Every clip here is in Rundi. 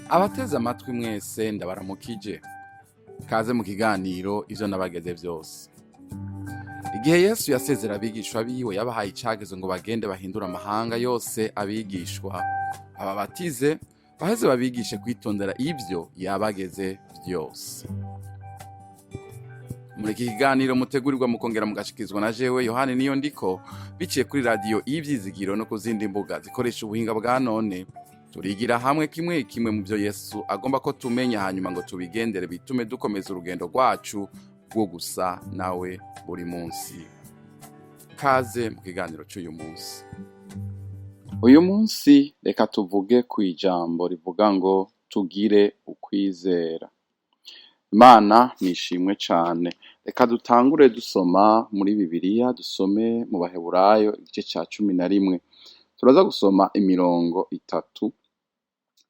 Abateze amatwi mwese ndabaramukije. Kaze mu kiganiro ivyo nabageze vyose. Igihe Yesu yasezera abigishwa biwe yabahaye icagezo ngo bagende bahindura amahanga yose abigishwa, ababatize, baheze babigishe kwitondera ivyo yabageze vyose. Muri iki kiganiro mutegurirwa mukongera mugashikizwa na jewe Yohani Niyondiko, biciye kuri radio Ivyizigiro no ku zindi mbuga zikoresha ubuhinga bwa none. Turigira hamwe kimwe kimwe mu byo Yesu agomba ko tumenya, hanyuma ngo tubigendere bitume dukomeza urugendo rwacu rwo gusa nawe buri munsi. Kaze mu kiganiro cy'uyu munsi. Uyu munsi reka tuvuge ku ijambo rivuga ngo tugire ukwizera. Imana nishimwe cyane. Reka dutangure dusoma muri Bibiliya, dusome mu Baheburayo igice cya 11. Turaza gusoma imirongo 3.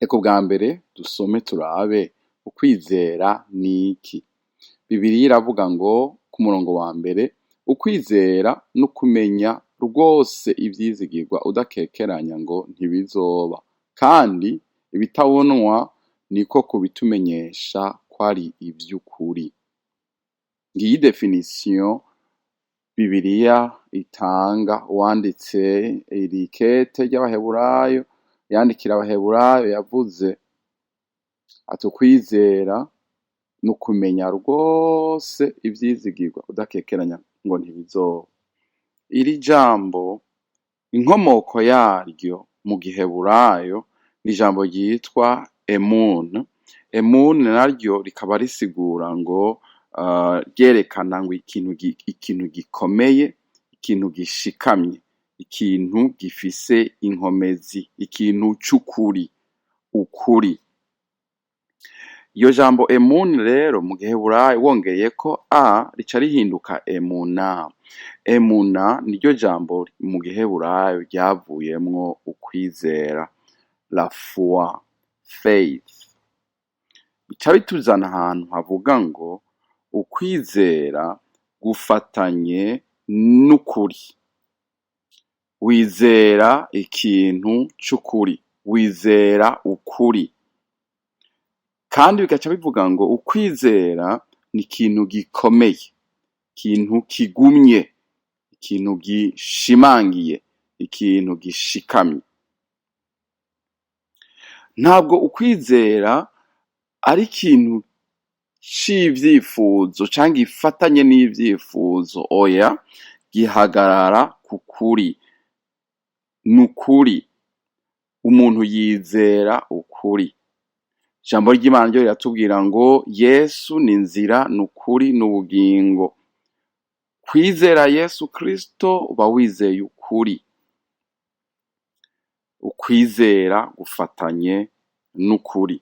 Eko bwa mbere dusome turabe ukwizera ni iki. Bibiliya iravuga ngo ku murongo wa mbere, ukwizera no kumenya rwose ivyizigirwa udakekeranya ngo ntibizoba, kandi ibitabonwa niko kubitumenyesha ko ari ivy'ukuri. Ngiyi definition Bibiliya itanga. Uwanditse iri kete ry'Abaheburayo, yandikira Abaheburayo, yavuze ati ukwizera no kumenya rwose ivyizigirwa udakekeranya ngo ntibizoba. Iri jambo inkomoko yaryo mu Giheburayo ni ijambo ryitwa emun. Emun naryo rikaba risigura ngo ryerekana ngo ikintu gikomeye, ikintu gishikamye, ikintu gifise inkomezi, ikintu c'ukuri, ukuri. Iyo jambo emun rero mu Giheburayo wongeye ko a rica rihinduka emuna. Emuna niryo jambo mu Giheburayo ryavuyemwo ukwizera, la foi, faith. Bica bituzana ahantu havuga ngo ukwizera gufatanye n'ukuri. Wizera ikintu c'ukuri, wizera ukuri. Kandi bigaca bivuga ngo ukwizera ni ikintu gikomeye, ikintu kigumye, ikintu gishimangiye, ikintu gishikamye. Ntabwo ukwizera ari ikintu c'ivyifuzo canke gifatanye n'ivyifuzo, oya, gihagarara ku kuri. Nukuri. Umuntu yizera ukuri. Ijambo ry'Imana ryo riratubwira ngo Yesu ni inzira, nukuri, n'ubugingo. Kwizera Yesu Kristo uba wizeye ukuri. Ukwizera gufatanye n'ukuri.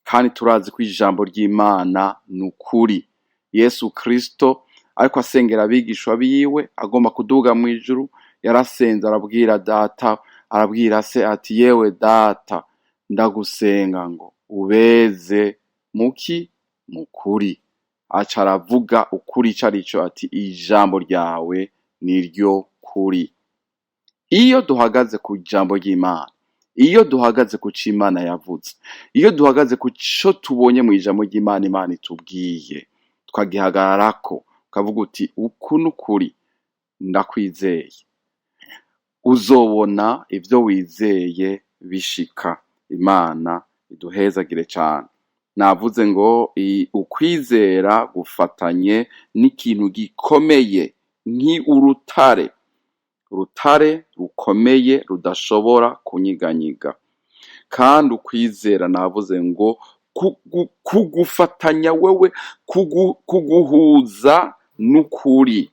Kandi turazi ko ijambo ry'Imana nukuri. Yesu Kristo ariko asengera abigishwa biwe agomba kuduga mu ijuru, yarasenze arabwira data, arabwira se ati yewe data, ndagusenga ngo ubeze muki mukuri. Aca aravuga ukuri carico ati ijambo ryawe niryo kuri. Iyo duhagaze ku ijambo ry'Imana, iyo duhagaze ku c'Imana yavuze, iyo duhagaze ku co tubonye mu ijambo ry'Imana, Imana itubwiye, twagihagararako, ukavuga uti uku n'ukuri, ndakwizeye, uzobona ivyo wizeye bishika. Imana iduhezagire cane. Navuze ngo ukwizera gufatanye n'ikintu gikomeye, urutare rukomeye rudashobora kunyiganyiga. Kandi ukwizera navuze ngo kugufatanya wewe, kuguhuza n'ukuri,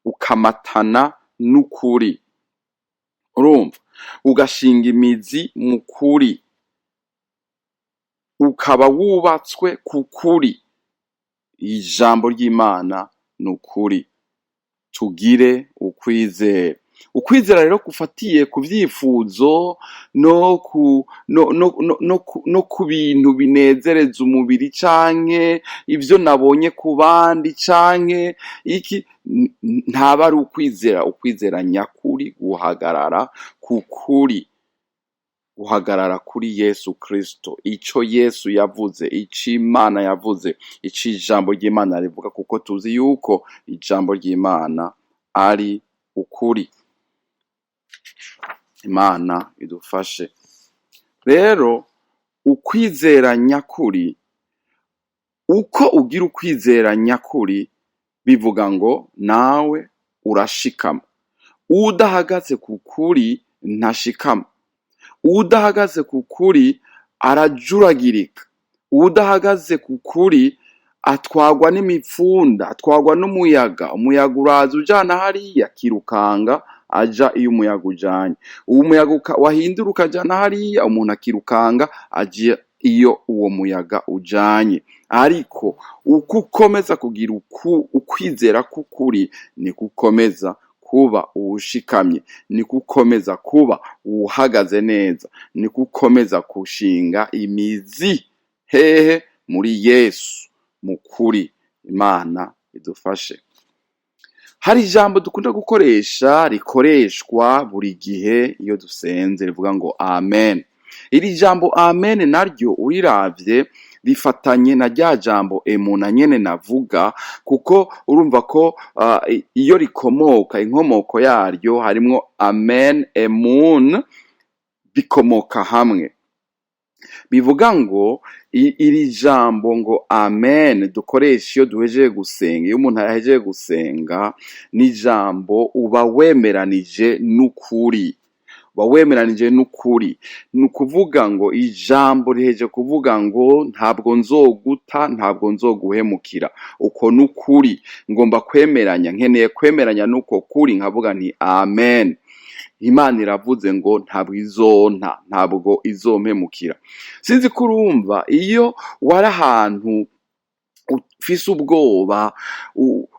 ukamatana n'ukuri. Urumva? Ugashinga imizi mu kuri, ukaba wubatswe ku kuri. Ijambo ry'Imana n'ukuri. Tugire ukwizera. ukwizera rero gufatiye ku vyifuzo no ku bintu binezereza umubiri canke ivyo nabonye ku bandi canke iki, ntaba ari ukwizera. Ukwizera nyakuri guhagarara ku kuri, guhagarara kuri Yesu Kristo, ico Yesu yavuze, ico Imana yavuze, ico ijambo ry'Imana rivuga, kuko tuzi yuko ijambo ry'Imana ari ukuri. Imana idufashe. Rero ukwizera nyakuri, uko ugira ukwizera nyakuri, bivuga ngo nawe urashikama. Udahagaze ku kuri ntashikama. Udahagaze ku kuri arajuragirika. Udahagaze ku kuri atwagwa n'imipfunda, atwagwa n'umuyaga. Umuyaga uraza ujana hariya akirukanga aja iyo umuyaga ujanye. Uwo muyaga wahindura ukajana hariya, umuntu akirukanga aja iyo uwo muyaga ujanye. Ariko uko ukomeza kugira ukwizera k'ukuri, ni gukomeza kuba uwushikamye, ni gukomeza kuba uwuhagaze neza, ni gukomeza gushinga imizi hehe? Muri Yesu, mu kuri. Imana idufashe. Hari ijambo dukunda gukoresha, rikoreshwa buri gihe iyo dusenze, rivuga ngo amen. Iri jambo amen naryo uriravye rifatanye na rya jambo emuna nyene navuga, kuko urumva ko iyo rikomoka, inkomoko yaryo harimwo amen, emun, bikomoka hamwe. Bivuga ngo iri jambo ngo amen dukoresha iyo duhejeje gusenga, iyo umuntu yahejeje gusenga, ni jambo uba wemeranije n'ukuri. Wawemeranije n'ukuri. Ni ukuvuga ngo ijambo riheje kuvuga ngo ntabwo nzoguta, ntabwo nzoguhemukira. Uko n'ukuri. Ngomba kwemeranya, nkeneye kwemeranya n'uko kuri, nkavuga nti amen. Imana iravuze ngo ntabwo izonta, ntabwo izompemukira. Sinzi ko urumva, iyo wari ahantu ufise ubwoba,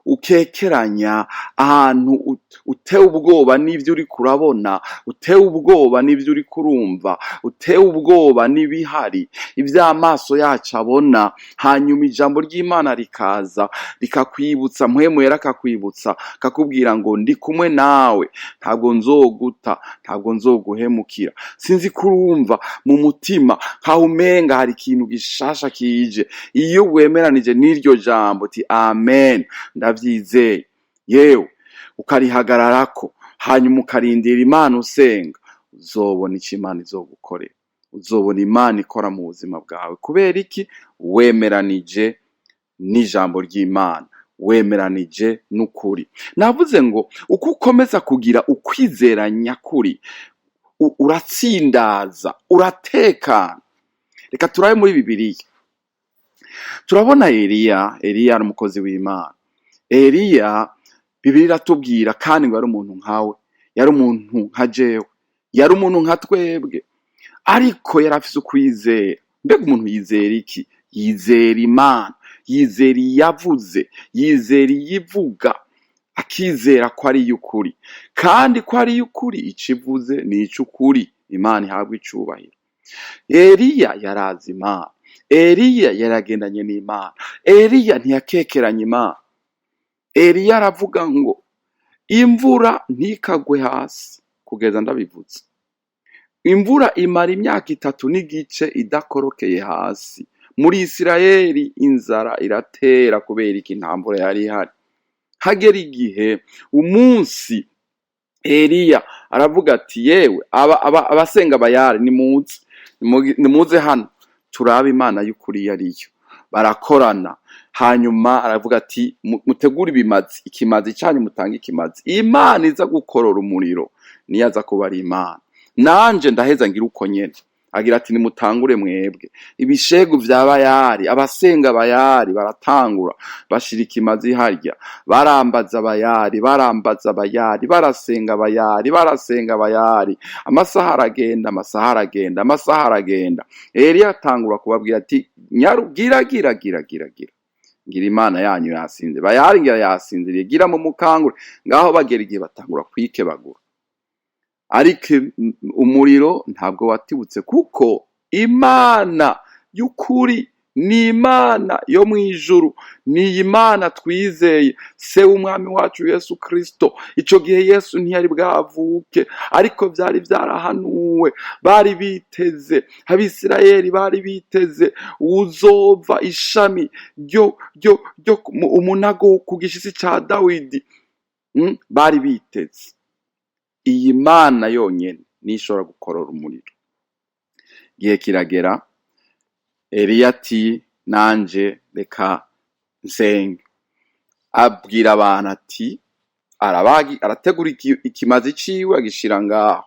ukekeranya, ahantu utewe ubwoba n'ivyo uri kurabona, utewe ubwoba n'ivyo uri kurumva, utewe ubwoba n'ibihari, ivy'amaso yacu abona, hanyuma ijambo ry'Imana rikaza rikakwibutsa, mpwemu yera akakwibutsa, kakubwira ngo ndi kumwe nawe, ntabwo nzoguta, ntabwo nzoguhemukira. Sinzi ko urumva mu mutima nkaho umenga hari ikintu gishasha kije. Iyo wemeranije n'iryo jambo ti amen, ndavyizeye, yewe ukarihagararako, hanyuma ukarindira Imana usenga, uzobona ico Imana izogukorera. Uzobona Imana ikora mu buzima bwawe. Kubera iki? Wemeranije n'ijambo ry'Imana, wemeranije n'ukuri. Navuze ngo uko ukomeza kugira ukwizera nyakuri, uratsindaza, uratekana. Reka turabe muri Bibiliya. Turabona Eliya ari umukozi w'Imana. Eliya, Bibiliya iratubwira kandi ngo yari umuntu nkawe, yari umuntu nka jewe, yari umuntu nka twebwe, ariko yari afise ukwizera. Mbega umuntu yizera iki? Yizera Imana, yizera iyavuze, yizera iyivuga, akizera ko ari y'ukuri, kandi ko ari y'ukuri, icivuze ni ic'ukuri. Imana ihabwa icubahiro. Eliya yarazi Imana. Eliya yaragendanye n'Imana. Eliya ntiyakekeranye Imana. Eliya aravuga ngo imvura ntikagwe hasi, kugeza ndabivuze. Imvura imara imyaka 3 n'igice idakorokeye hasi. Muri Isirayeli inzara iratera kubera iki? Nta mvura yari ihari. Hagera igihe umunsi Eliya aravuga ati yewe abasenga Bayali nimuze hano turabe Imana y'ukuri yariyo. Barakorana, hanyuma aravuga ati mutegure ibimazi, ikimazi cyanyu mutange ikimazi. Imana iza gukorora umuriro niyo aza kuba ari Imana. Nanje ndaheza ngira uko nyene. Agira ati nimutangure mwebwe. Ibishegu vya Bayali, abasenga Bayali baratangura, bashira ikimazi harya, barambaza Bayali, barasenga Bayali. Amasaha aragenda. Eliya atangura kubabwira ati gira. Ngira Imana yanyu yasinze. Bayali ngira yasinziriye, gira mu mukangure. Ngaho bagera igihe batangura kwikebagura. ariko umuriro ntabwo watibutse, kuko Imana y'ukuri ni Imana yo mu ijuru, ni Imana twizeye, se w'umwami wacu Yesu Kristo. Ico gihe Yesu ntiyari bwavuke, ariko vyari vyarahanuwe, bari biteze, Abisirayeli bari biteze uzova ishami ryo umunago ku gishitsi ca Dawidi. Bari biteze. Iyi Mana yonyene nishobora gukorora umuriro. Igihe kiragera, Eliya ati nanje reka nsenge. Abwira abantu ati arategura ikimazi ciwe agishira ngaho,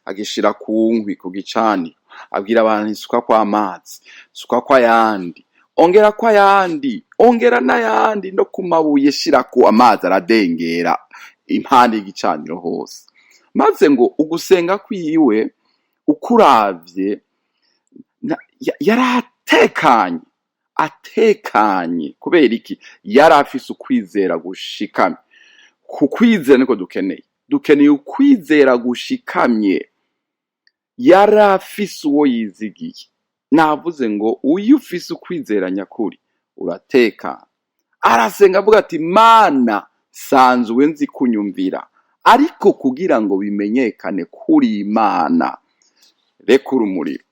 agishira ku nkwi ku gicaniro. Abwira abantu isuka kwa amazi, suka kwa yandi, ongera kwa yandi, ongera n'ayandi, no ku mabuye shira ku amazi aradengera impande y'igicaniro hose. Maze ngo ugusenga kwiwe ukuravye atekanye. Kubera iki? Yari afise ukwizera gushikamye. Ku kwizera niko dukeneye ukwizera gushikamye. Yari afise uwo yizigiye. Navuze ngo uyu ufise ukwizera nyakuri uratekana. Arasenga avuga ati Mana sanzwe nzi kunyumvira, ariko kugira ngo bimenyekane kuri Imana rekura umuriro.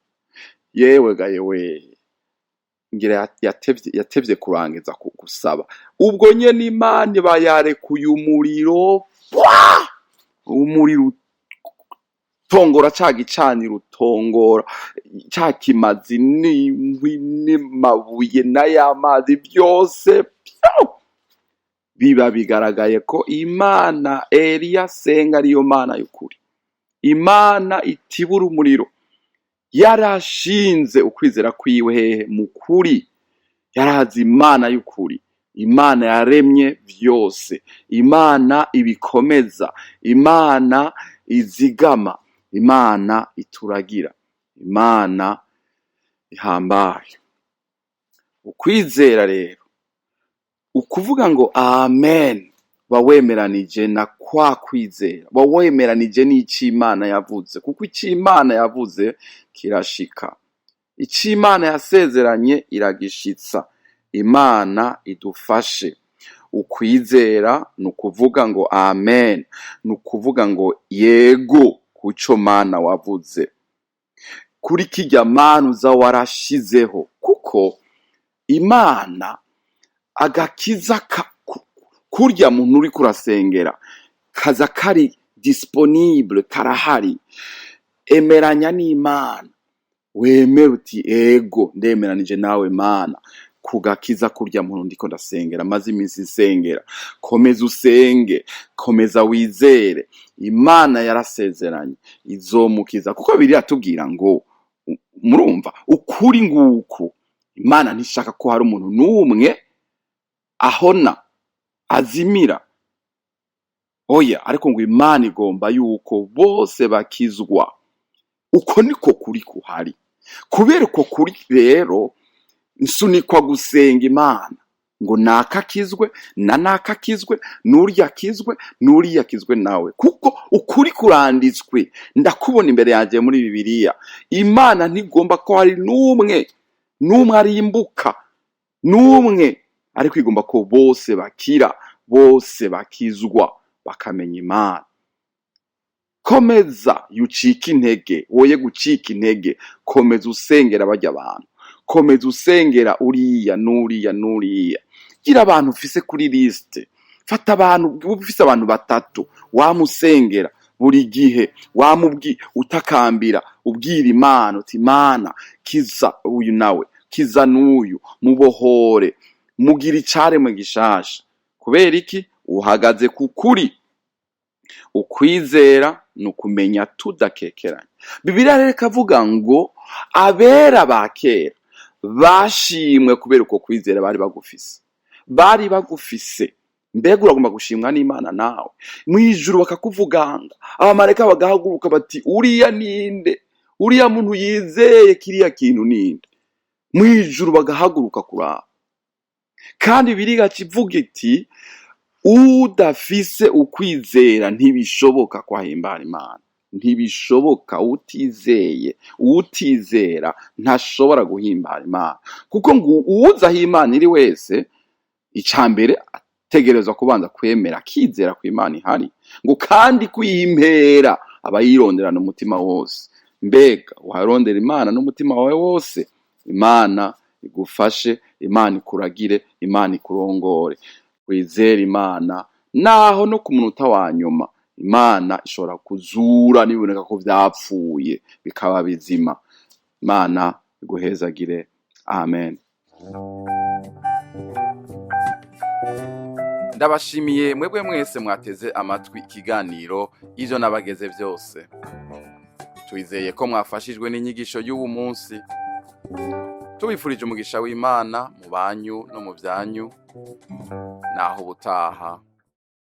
Yewe ga yewe, ngira yatevye kurangiza kugusaba. Ubwo nyene Imana bayarekuye umuriro, umuriro tongora ca gicaniro, tongora ca kimazi n'inkwi n'amabuye n'ayamazi byose biba bigaragaye ko Imana Eliya asenga ariyo Mana y'ukuri, Imana itibura umuriro. Yarashinze ukwizera kwiwe hehe? Mu kuri. Yarazi Imana y'ukuri, Imana yaremye vyose, Imana ibikomeza, Imana izigama, Imana ituragira, Imana ihambaye. Ukwizera rero ukuvuga ngo amen, bawemeranije na kwa kwizera, bawemeranije n'ici Imana yavuze, kuko ici Imana yavuze kirashika, ici Imana yasezeranye iragishitsa. Imana idufashe. Ukwizera nukuvuga ngo amen, nukuvuga ngo yego kuco Mana wavuze, kuri kirya Mana uza warashizeho. Kuko Imana agakiza kurya muntu uri kurasengera kaza kari disponible, karahari. Emeranya n'Imana, wemera uti ego ndemeranije nawe Mana kugakiza kurya muntu ndiko ndasengera, maze iminsi nsengera. Komeza usenge, komeza wizere, Imana yarasezeranye izomukiza. Kuko Bibiliya atubwira ngo, murumva ukuri nguku, Imana ntishaka ko hari umuntu n'umwe ahona azimira, oya, ariko ngo Imana igomba yuko bose bakizwa. Uko niko kuri kuhari. Kubera uko kuri rero nsunikwa gusenga Imana ngo nakakizwe na nakakizwe, n'urya akizwe n'uriya akizwe nawe, kuko ukuri kuranditswe. Ndakubona imbere yanjye muri Bibiliya, Imana ntigomba ko hari n'umwe arimbuka, n'umwe, ariko igomba ko bose bakira, bose bakizwa, bakamenya Imana. Komeza yucika intege, woye gucika intege. Komeza usengera bajya abantu, komeza usengera uriya n'uriya. Gira abantu ufise kuri liste, fata abantu, ufise abantu batatu wamusengera buri gihe, utakambira, ubwira Imana uti Imana kiza uyu nawe, kiza n'uyu, mubohore, mugira icaremwe gishasha. Kubera iki? Uhagaze ku kuri. Ukwizera nukumenya tudakekeranya. Bibiliya rero ikavuga ngo abera ba kera bashimwe kubera uko kwizera bari bagufise. Mbega uragomba gushimwa n'Imana nawe. Mwijuru bakakuvuganga, abamarayika bagahaguruka bati uriya ninde? Uriya muntu yizeye kiriya kintu ninde? Mwijuru bagahaguruka kuraba. Kandi Bibiliya kivuga iti udafise ukwizera ntibishoboka kwahimbara Imana. ntibishoboka. uwutizera ntashobora guhimbara Imana, kuko ngo uwuza aho Imana iri wese icambere ategerezwa kubanza kwemera akizera ko Imana ihari, ngo kandi kuyimpera aba yironderana umutima wose. Mbega uharondera Imana n'umutima wawe wose? Imana igufashe, Imana ikuragire, Imana ikurongore. Wizere Imana, naho no ku munota wa nyuma Imana ishobora kuzura niboneka ko vyapfuye bikaba bizima. Imana iguhezagire. Amen. Ndabashimiye mwebwe mwese mwateze amatwi ikiganiro ivyo nabageze vyose. Twizeye ko mwafashijwe n'inyigisho y'uwu munsi. Tubifurije umugisha w'Imana mu banyu no mu vyanyu. Naho ubutaha.